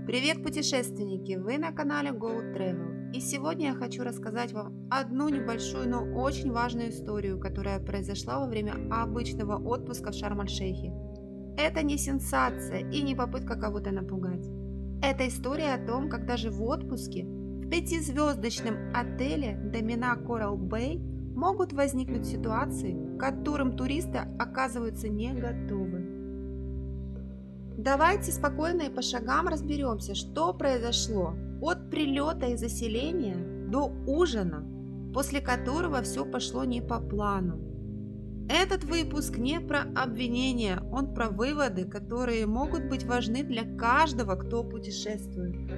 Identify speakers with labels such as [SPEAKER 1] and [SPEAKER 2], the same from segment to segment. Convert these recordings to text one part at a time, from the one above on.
[SPEAKER 1] Привет, путешественники! Вы на канале Go Travel. И сегодня я хочу рассказать вам одну небольшую, но очень важную историю, которая произошла во время обычного отпуска в Шарм-эль-Шейхе. Это не сенсация и не попытка кого-то напугать. Это история о том, как даже в отпуске в пятизвездочном отеле Домина Coral Bay могут возникнуть ситуации, к которым туристы оказываются не готовы. Давайте спокойно и по шагам разберемся, что произошло от прилета и заселения до ужина, после которого все пошло не по плану. Этот выпуск не про обвинения, он про выводы, которые могут быть важны для каждого, кто путешествует.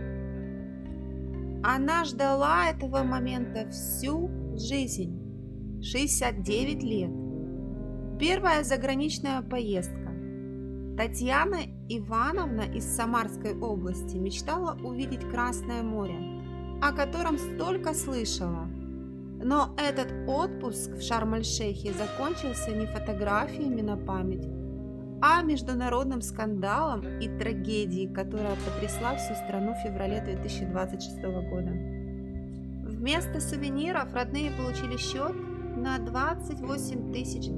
[SPEAKER 1] Она ждала этого момента всю жизнь. 69 лет. Первая заграничная поездка. Татьяна Ивановна из Самарской области мечтала увидеть Красное море, о котором столько слышала. Но этот отпуск в Шарм-эль-Шейхе закончился не фотографиями на память, а международным скандалом и трагедией, которая потрясла всю страну в феврале 2026 года. Вместо сувениров родные получили счет на $28 тысяч,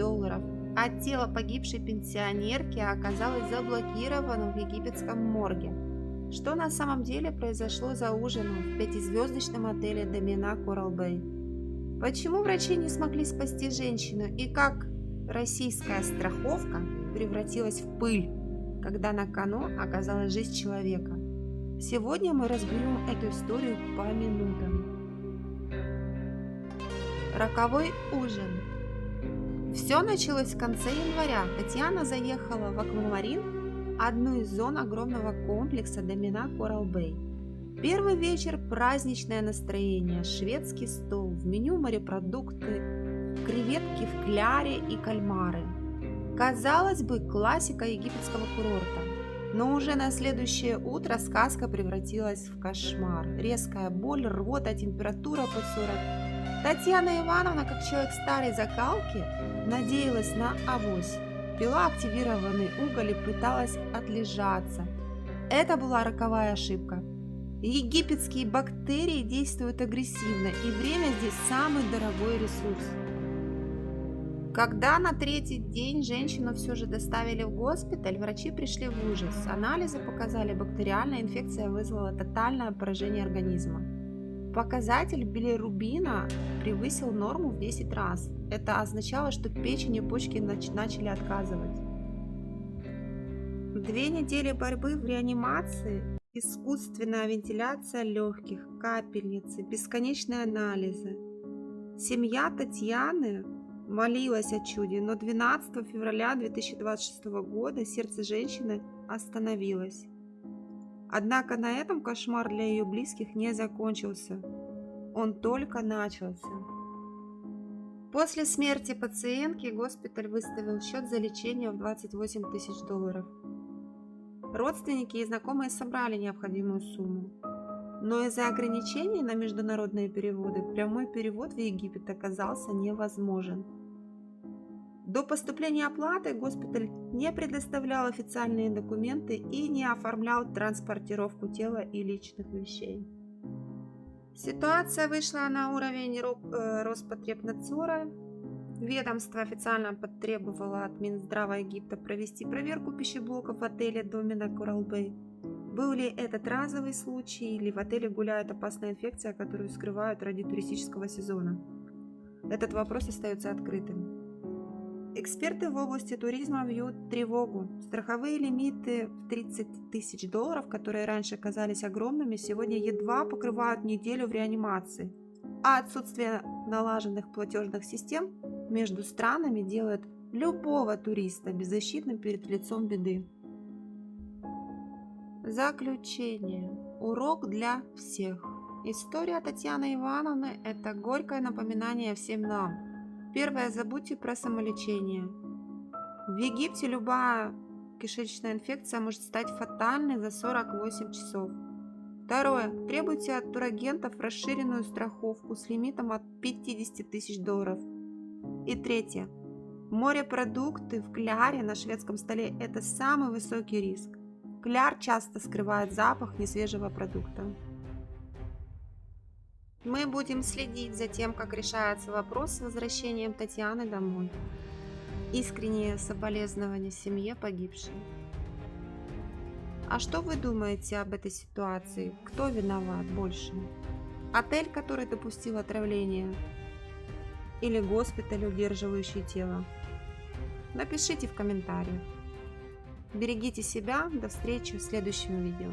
[SPEAKER 1] а тело погибшей пенсионерки оказалось заблокировано в египетском морге. Что на самом деле произошло за ужином в пятизвездочном отеле Домина Coral Bay? Почему врачи не смогли спасти женщину и как российская страховка превратилась в пыль, когда на кону оказалась жизнь человека? Сегодня мы разберем эту историю по минутам. Роковой ужин. Все началось в конце января. Татьяна заехала в Аквамарин, одну из зон огромного комплекса Домина Coral Bay. Первый вечер – праздничное настроение, шведский стол, в меню морепродукты, креветки в кляре и кальмары. Казалось бы, классика египетского курорта. Но уже на следующее утро сказка превратилась в кошмар. Резкая боль, рвота, температура под 40. Татьяна Ивановна, как человек старой закалки, надеялась на авось. Пила активированный уголь и пыталась отлежаться. Это была роковая ошибка. Египетские бактерии действуют агрессивно, и время здесь самый дорогой ресурс. Когда на третий день женщину все же доставили в госпиталь, врачи пришли в ужас. Анализы показали, бактериальная инфекция вызвала тотальное поражение организма. Показатель билирубина превысил норму в 10 раз. Это означало, что печень и почки начали отказывать. 2 недели борьбы в реанимации, искусственная вентиляция легких, капельницы, бесконечные анализы. Семья Татьяны молилась о чуде, но 12 февраля 2026 года сердце женщины остановилось. Однако на этом кошмар для ее близких не закончился. Он только начался. После смерти пациентки госпиталь выставил счет за лечение в $28 тысяч. Родственники и знакомые собрали необходимую сумму. Но из-за ограничений на международные переводы прямой перевод в Египет оказался невозможен. До поступления оплаты госпиталь не предоставлял официальные документы и не оформлял транспортировку тела и личных вещей. Ситуация вышла на уровень Роспотребнадзора. Ведомство официально потребовало от Минздрава Египта провести проверку пищеблоков в отеле Домина Coral Bay. Был ли этот разовый случай, или в отеле гуляет опасная инфекция, которую скрывают ради туристического сезона? Этот вопрос остается открытым. Эксперты в области туризма вьют тревогу. Страховые лимиты в $30 тысяч, которые раньше казались огромными, сегодня едва покрывают неделю в реанимации. А отсутствие налаженных платежных систем между странами делает любого туриста беззащитным перед лицом беды. Заключение. Урок для всех. История Татьяны Ивановны – это горькое напоминание всем нам. Первое. Забудьте про самолечение. В Египте любая кишечная инфекция может стать фатальной за 48 часов. Второе. Требуйте от турагентов расширенную страховку с лимитом от $50 тысяч. И третье. Морепродукты в кляре на шведском столе – это самый высокий риск. Кляр часто скрывает запах несвежего продукта. Мы будем следить за тем, как решается вопрос с возвращением Татьяны домой. Искренние соболезнования семье погибшей. А что вы думаете об этой ситуации? Кто виноват больше? Отель, который допустил отравление? Или госпиталь, удерживающий тело? Напишите в комментариях. Берегите себя. До встречи в следующем видео.